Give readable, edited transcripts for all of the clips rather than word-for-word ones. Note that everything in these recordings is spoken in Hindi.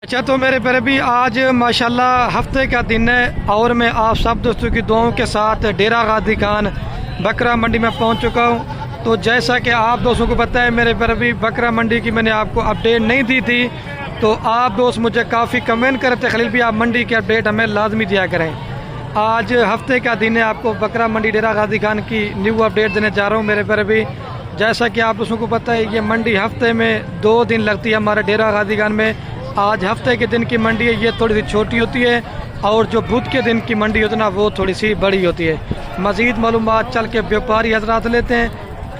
अच्छा, तो मेरे प्यारे भी आज माशाल्लाह हफ्ते का दिन है और मैं आप सब दोस्तों की दुआओं के साथ डेरा गाजी खान बकरा मंडी में पहुंच चुका हूं। तो जैसा कि आप दोस्तों को पता है मेरे प्यारे भी बकरा मंडी की मैंने आपको अपडेट नहीं दी थी, तो आप दोस्त मुझे काफ़ी कमेंट करते खलील भी आप मंडी की अपडेट हमें लाजमी दिया करें। आज हफ्ते का दिन है, आपको बकरा मंडी डेरा गाजी खान की न्यू अपडेट देने जा रहा हूँ मेरे प्यारे भी। जैसा कि आप दोस्तों को पता है ये मंडी हफ्ते में 2 दिन लगती है हमारे डेरा गाजी खान में। आज हफ्ते के दिन की मंडी है, ये थोड़ी सी छोटी होती है और जो बुध के दिन की मंडी होती है ना वो थोड़ी सी बड़ी होती है। मज़ीद मालूमात चल के व्यापारी हजरात लेते हैं।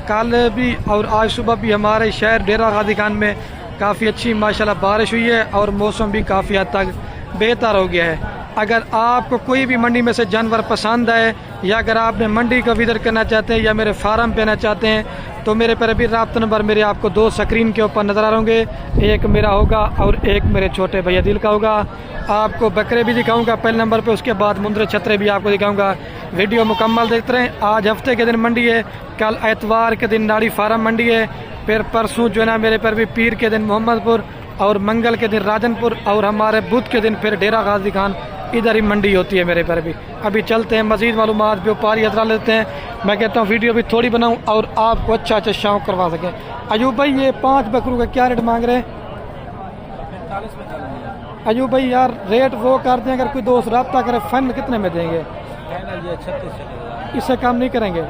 कल भी और आज सुबह भी हमारे शहर डेरा गाजी खान में काफ़ी अच्छी माशाल्लाह बारिश हुई है और मौसम भी काफ़ी हद तक बेहतर हो गया है। अगर आपको कोई भी मंडी में से जानवर पसंद आए या अगर आपने मंडी का विजिट करना चाहते हैं या मेरे फार्म पे आना चाहते हैं तो मेरे पर भी रब्ता नंबर मेरे आपको 2 स्क्रीन के ऊपर नज़र आ होंगे। एक मेरा होगा और एक मेरे छोटे भैया दिल का होगा। आपको बकरे भी दिखाऊंगा पहले नंबर पे, उसके बाद मुंदरे छतरे भी आपको दिखाऊंगा। वीडियो मुकम्मल देखते रहें। आज हफ्ते के दिन मंडी है, कल एतवार के दिन नाड़ी फार्म मंडी है, फिर परसों जो है ना मेरे पर भी पीर के दिन मोहम्मदपुर और मंगल के दिन राजनपुर और हमारे बुध के दिन फिर डेरा गाजी खान इधर ही मंडी होती है मेरे पर भी। अभी चलते हैं मज़ीद मालूमात व्यापारी हजरा लेते हैं। मैं कहता हूँ वीडियो भी थोड़ी बनाऊँ और आपको अच्छा अच्छा शौक करवा सकें। अयूब भाई ये 5 बकरों का क्या रेट मांग रहे हैं? अयूब भाई यार रेट वो कर दें, अगर कोई दोस्त रब्ता करे फाइनल कितने में देंगे? इससे कम नहीं करेंगे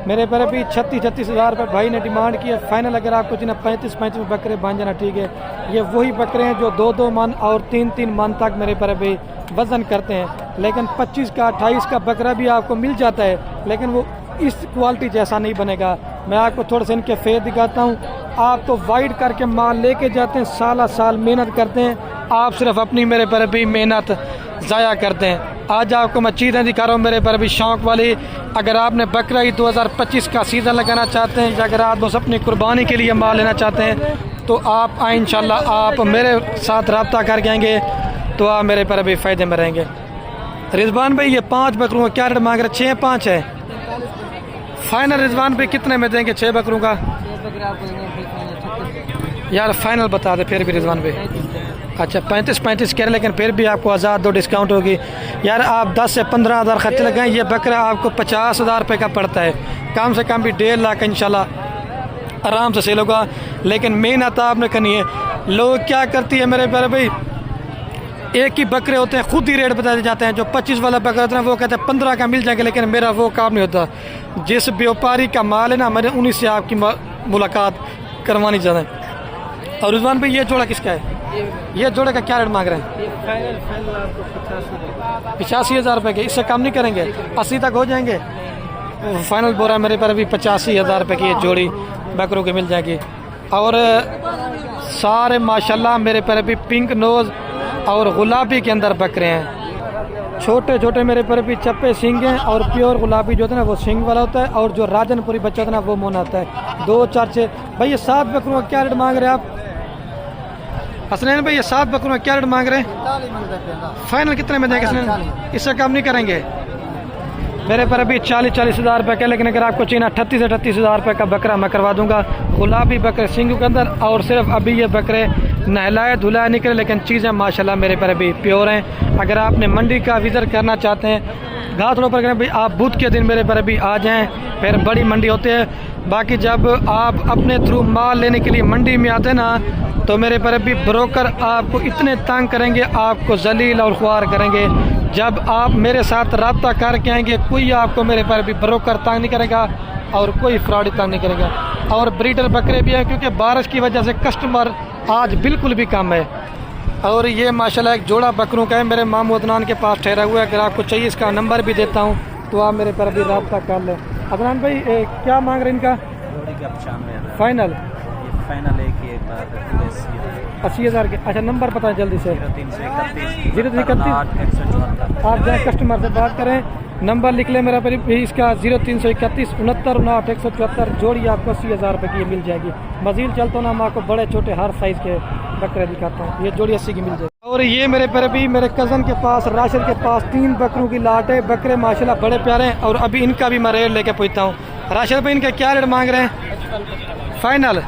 मेरे पर भी। 36 हज़ार रुपये भाई ने डिमांड की है। फाइनल अगर आपको जिन्हें 35 बकरे बांध जाना ठीक है। ये वही बकरे हैं जो 2 मन और 3 मन तक मेरे पर भी वज़न करते हैं, लेकिन 25 का 28 का बकरा भी आपको मिल जाता है, लेकिन वो इस क्वालिटी जैसा नहीं बनेगा। मैं आपको थोड़े से इनके फेस दिखाता हूँ। आप तो वाइड करके माल लेके जाते हैं, साल मेहनत करते हैं, आप सिर्फ अपनी मेरे पर भी मेहनत ज़ाया करते हैं। आज आपको मैं चीज़ें दिखा रहा हूँ मेरे पर भी शौक़ वाली। अगर आपने बकरा ही 2025 का सीज़न लगाना चाहते हैं या अगर आप बस अपनी कुर्बानी के लिए माल लेना चाहते हैं तो आप आए इंशाल्लाह आप मेरे साथ रब्ता कर आएंगे तो आप मेरे पर भी फ़ायदे में रहेंगे। रिजवान भाई ये 5 बकरों का क्या रेट मांग रहे? 6-5 है फाइनल। रिजवान भाई कितने में देंगे 6 बकरों का? यार फाइनल बता दे फिर भी रिजवान भाई। अच्छा 35 कह रहे, लेकिन फिर भी आपको आज़ाद 2 डिस्काउंट होगी। यार आप 10 से 15 हज़ार खर्च लगाएं, ये बकरा आपको 50 हज़ार रुपये का पड़ता है। कम से कम भी 1.5 लाख इंशाल्लाह आराम से सेल होगा, लेकिन मेहनत आपने करनी है। लोग क्या करती है मेरे प्यारे भाई, एक ही बकरे होते हैं खुद ही रेट बताते जाते हैं। जो 25 वाला बकरा होता है वो कहते हैं 15 का मिल जाएगा, लेकिन मेरा वो काम नहीं होता। जिस व्यापारी का माल है ना मैंने उन्हीं से आपकी मुलाकात करवानी चाहता है। और रिजवान भाई ये जोड़ा किसका है? ये जोड़े का क्या रेट मांग रहे हैं? 85 हज़ार रुपये के। इससे कम नहीं करेंगे? 80 तक हो जाएंगे फाइनल। बोल रहा है मेरे पर अभी 85 हज़ार रुपये की ये जोड़ी बकरों की मिल जाएगी। और सारे माशाल्लाह मेरे पर अभी पिंक नोज़ और गुलाबी के अंदर बकरे हैं। छोटे छोटे मेरे पर भी चप्पे सींग हैं और प्योर गुलाबी जो होता है ना वो सींग वाला होता है, और जो राजनपुरी बच्चा होता है ना वो मोना आता है। 2-4-6 भाई ये 7 बकरों का क्या रेट मांग रहे हैं आप? हसनैन भाई ये 7 बकरों का क्या रेट मांग रहे हैं? फाइनल कितने में देंगे हसनैन? इससे कम नहीं करेंगे मेरे पर अभी 40 हज़ार रुपये का। लेकिन अगर आपको चाहिए 38 हज़ार रुपये का बकरा मैं करवा दूंगा। गुलाबी बकरे सिंगू के अंदर, और सिर्फ अभी ये बकरे नहलाए धुलाए निकले, लेकिन चीज़ें माशाल्लाह मेरे पर अभी प्योर हैं। अगर आपने मंडी का विजिट करना चाहते हैं घाट रोड पर भाई आप बुध के दिन मेरे पर अभी आ जाएँ, फिर बड़ी मंडी होती है। बाकी जब आप अपने थ्रू माल लेने के लिए मंडी में आते हैं ना तो मेरे पर अभी ब्रोकर आपको इतने तंग करेंगे, आपको जलील और ख्वार करेंगे। जब आप मेरे साथ रब्ता करके आएंगे कोई आपको मेरे पर भी ब्रोकर तंग नहीं करेगा और कोई फ्रॉड तंग नहीं करेगा। और ब्रीडर बकरे भी हैं क्योंकि बारिश की वजह से कस्टमर आज बिल्कुल भी कम है। और ये माशाल्लाह एक जोड़ा बकरों का है, मेरे मामू अदनान के पास ठहरा हुआ है। अगर आपको चाहिए इसका नंबर भी देता हूँ तो आप मेरे पर अभी रब्ता कर लें। अदनान भाई क्या मांग रहे हैं इनका? फाइनल 80 हज़ार के। अच्छा नंबर बताएं जल्दी से। 0331 आप जाए कस्टमर से बात करें, नंबर लिख लें मेरा पर इसका 0331 69 174। जोड़ी आपको 80 हज़ार रुपये की मिल जाएगी। मज़ीद चलता हूँ ना मैं आपको बड़े छोटे हर साइज़ के बकरे दिखाता हूँ। ये जोड़ी 80 की मिल जाएगी। और ये मेरे पर भी मेरे कज़न के पास राशिद के पास 3 बकरों की लाट है। बकरे माशाल्लाह बड़े प्यारे हैं और अभी इनका भी मैं रेट लेके पूछता हूँ। राशिद भाई इनका क्या रेट मांग रहे हैं? फाइनल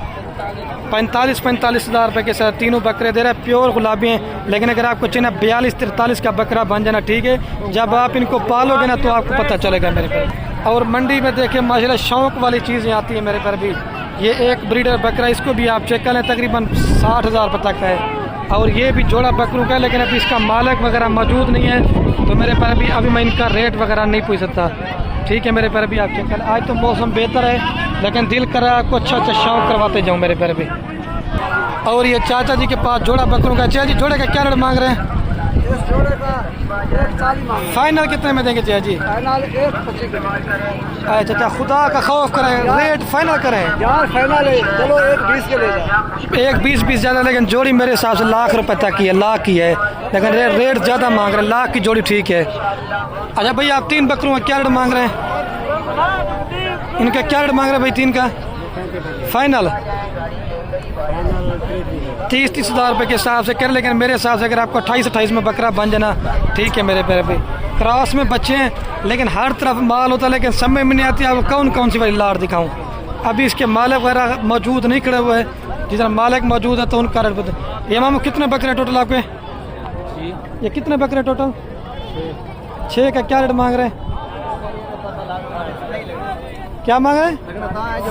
45,000 रुपये के साथ तीनों बकरे दे रहे हैं, प्योर गुलाबी हैं। लेकिन अगर आपको चाहिए 42-43 का बकरा बन जाना ठीक है। जब आप इनको पालोगे ना तो आपको पता चलेगा मेरे पर। और मंडी में देखिए माशाल्लाह शौक वाली चीज़ें आती है मेरे पर भी। ये एक ब्रीडर बकरा, इसको भी आप चेक कर लें, तकरीबन 60,000 रुपये तक है। और ये भी जोड़ा बकरों का है, लेकिन अभी इसका मालिक वगैरह मौजूद नहीं है, तो मेरे पर अभी मैं इनका रेट वगैरह नहीं पूछ सकता। ठीक है मेरे पर भी आप चेक कर। आज तो मौसम बेहतर है, लेकिन दिल कर रहा है आपको अच्छा शौक करवाते जाऊँ मेरे पर भी। और ये चाचा जी के पास जोड़ा बकरों का। चाचा जी जोड़े का क्या रेट मांग रहे हैं? इस जोड़े का 140 फाइनल कितने में देंगे चाचा जी? फाइनल 125। चाचा खुदा का खौफ करें, रेट फाइनल करें यार, फाइनल है, चलो 120 के ले जाओ। 1-20 ज़्यादा, लेकिन जोड़ी मेरे हिसाब से लाख रुपए तक की है, लाख की है, लेकिन रेट ज़्यादा मांग रहे हैं। लाख की जोड़ी ठीक है। अच्छा भैया आप 3 बकरों का क्या रेट मांग रहे हैं? इनका क्या रेट मांग रहे हैं भाई 3 का? फाइनल 30,000 रुपये के हिसाब से कर, लेकिन मेरे हिसाब से अगर आपको 28 में बकरा बन जाना ठीक है मेरे पैर पे। क्रॉस में बच्चे हैं, लेकिन हर तरफ माल होता है, लेकिन समझ में नहीं आती आपको कौन सी वाली लाट दिखाऊं। अभी इसके मालिक वगैरह मौजूद नहीं खड़े हुए हैं, जिस मालिक मौजूद है तो उनका रेट बता। ये मामू कितने बकरे टोटल आपके? ये कितने बकरे टोटल? 6 का क्या रेट मांग रहे हैं? क्या मांग रहे हैं?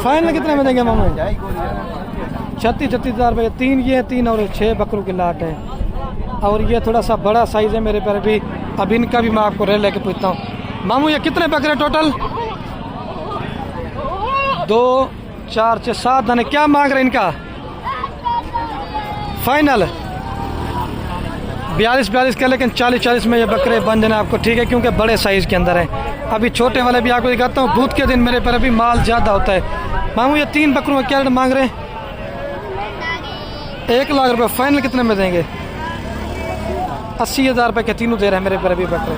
फाइनल कितने में देंगे मामू? 36,000 रुपये। 3 ये 3 और 6 बकरों की लाट है। और ये थोड़ा सा बड़ा साइज़ है मेरे पर भी। अब इनका भी मैं आपको रेट लेके पूछता हूँ। मामू ये कितने बकरे टोटल? 2, 4, 6, 7 दाने। क्या मांग रहे हैं इनका? फाइनल 42 का, लेकिन 40 में ये बकरे बन जाना आपको ठीक है, क्योंकि बड़े साइज़ के अंदर है। अभी छोटे वाले भी आपको दिखाता हूँ। भूत के दिन मेरे पर अभी माल ज़्यादा होता है। मामू ये 3 बकरों का क्या रेट मांग रहे हैं? 1 लाख रुपये। फाइनल कितने में देंगे? 80,000 रुपये के तीनों दे रहे हैं मेरे पर अभी बकरे।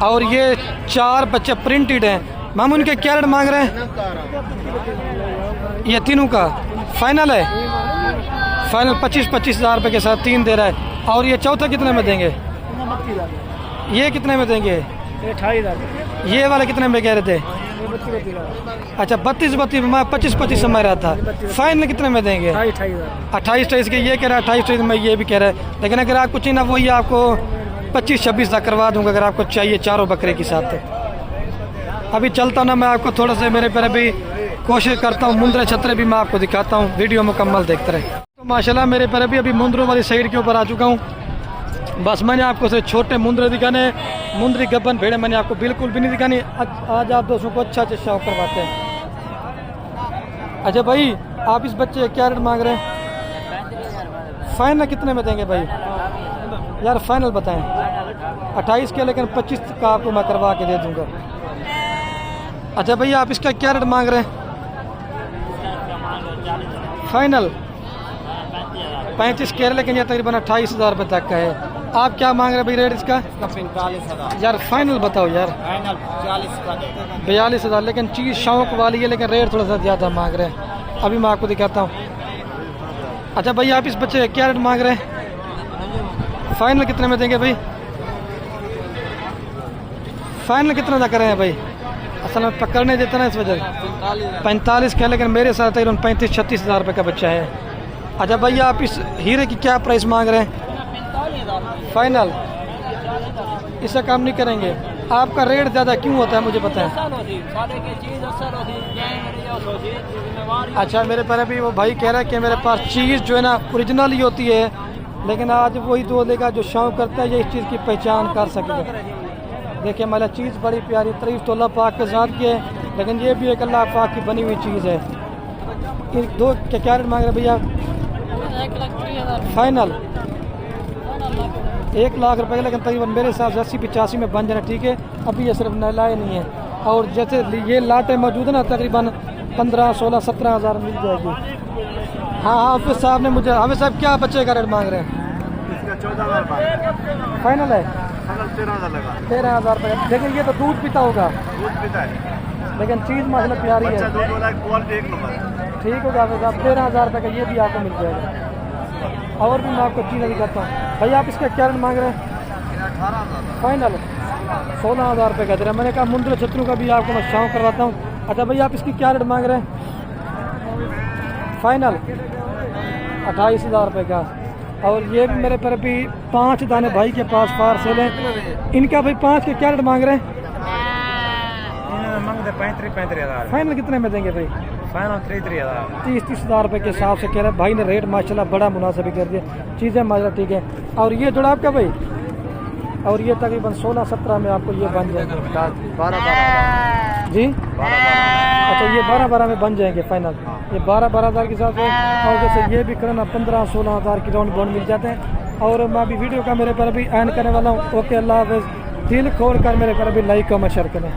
और ये 4 बच्चे प्रिंटेड हैं। मामू इनके क्या रेट मांग रहे हैं? ये तीनों का फाइनल है। फाइनल 25,000 रुपये के साथ 3 दे रहा है। और ये चौथा कितने में देंगे? ये कितने में देंगे? 28,000। ये वाले कितने में कह रहे थे? अच्छा 32 में 25 समझ रहा था। फाइनल कितने में देंगे? 28 के ये कह रहा है, 28 में ये भी कह रहा है। लेकिन अगर आपको चाहिए ना वही आपको 25-26 तक करवा दूंगा, अगर आपको चाहिए चारों बकरे के साथ। अभी चलता ना मैं आपको थोड़ा सा मेरे पर अभी कोशिश करता हूँ, मुंदरे छतरे भी मैं आपको दिखाता हूँ, वीडियो मुकम्मल देखते रहे। तो माशाल्लाह मेरे पर अभी मुंदरों वाली साइड के ऊपर आ चुका हूँ। बस मैंने आपको से छोटे मुंदरे दिखाने, मुंदरी गब्बन भेड़े मैंने आपको बिल्कुल भी नहीं दिखानी। आज आप दोस्तों को अच्छा शौक करवाते हैं। अच्छा भाई आप इस बच्चे का क्या रेट मांग रहे हैं? फाइनल कितने में देंगे भाई? यार फाइनल बताएं। 28 के, लेकिन 25 का आपको मैं करवा के दे दूंगा। अच्छा भैया आप इसका क्या रेट मांग रहे हैं? फाइनल 35 के, लेकिन यह तकरीबन 28,000 रुपये तक का है। आप क्या मांग रहे हैं भाई रेट इसका? 45,000। यार फाइनल बताओ यार। फाइनल 40 का। 42,000, लेकिन चीज़ शौक वाली है, लेकिन रेट थोड़ा सा ज़्यादा मांग रहे हैं। अभी मैं आपको दिखाता हूँ। अच्छा भाई आप इस बच्चे का क्या रेट मांग रहे हैं? फाइनल कितने में देंगे भाई? फाइनल कितना तक कर रहे हैं भाई? असल में पकड़ने देते ना इस वजह 45 का, लेकिन मेरे साथ तकरीबन 35-36,000 रुपये का बच्चा है। अच्छा भैया आप इस हीरे की क्या प्राइस मांग रहे हैं? फाइनल इससे कम नहीं करेंगे। आपका रेट ज़्यादा क्यों होता है मुझे पता है। अच्छा मेरे पर अभी वो भाई कह रहा है कि मेरे पास चीज़ जो है ना ओरिजिनल ही होती है, लेकिन आज वही दो लेगा जो शौक करता है ये इस चीज़ की पहचान कर सकेगा। देखिए मतलब चीज़ बड़ी प्यारी, तारीफ तो अल्लाह पाक के साथ की है, लेकिन ये भी एक अल्लाह पाक की बनी हुई चीज़ है। इन दो के क्या रेट मांग रहे भैया? 1,03,000 फाइनल 1 लाख रुपए, लेकिन तकरीबन मेरे हिसाब से 80-85 में बन जाना ठीक है। अभी ये सिर्फ नहलाए नहीं है। और जैसे ये लाटें मौजूद है ना तकरीबन 15, 16, 17 हज़ार मिल जाएगी। हाँ हाफिज़ साहब ने मुझे, हाफिज़ साहब क्या बच्चे का रेट मांग रहे हैं? इसका 14,000 फाइनल है। 13,000 लगा। 13,000 रुपये। देखिए ये तो दूध पीता होगा, दूध पीता है, लेकिन चीज़ माशाल्लाह प्यारी है। दूध वाला क्वालिटी 1 नंबर। ठीक होगा हाफिज़ साहब, 13,000 रुपये का ये भी आपको मिल जाएगा। और भी मैं आपको चीज़ें दिखाता हूँ। भैया आप इसका क्या रेट मांग रहे हैं? 18,000 फाइनल 16,000 रुपये का दे रहा है। मैंने कहा मुंदर छतरों का भी आपको मैं शौक करवाता हूँ। अच्छा भैया आप इसकी क्या रेट मांग रहे हैं? फाइनल 28,000 रुपये का। और ये भी मेरे पर भी 5 दाने भाई के पास पार सेल है। इनका भाई 5 के क्या रेट मांग रहे हैं? मांगते 35,000। फाइनल कितने में देंगे भाई? फाइनल 33,000। 30,000 रुपये के हिसाब से कह रहे हैं भाई ने। रेट माशाल्लाह बड़ा मुनासिब कर दिया, चीज़ें माशाल्लाह ठीक है। और ये जोड़ा आपका भाई, और ये तकरीबन 16-17 में आपको ये बन जाएंगे 12,000 जी। अच्छा, ये 12-12 में बन जाएंगे फाइनल। ये 12-12,000 के हिसाब से। और जैसे ये भी करना 15-16,000 की राउंड बॉन्ड मिल जाते हैं। और मैं अभी वीडियो का मेरे पर अभी एंड करने वाला हूँ। ओके, अल्लाह हाफ़िज़। दिल खोल कर मेरे पर अभी लाइक कमेंट शेयर करें।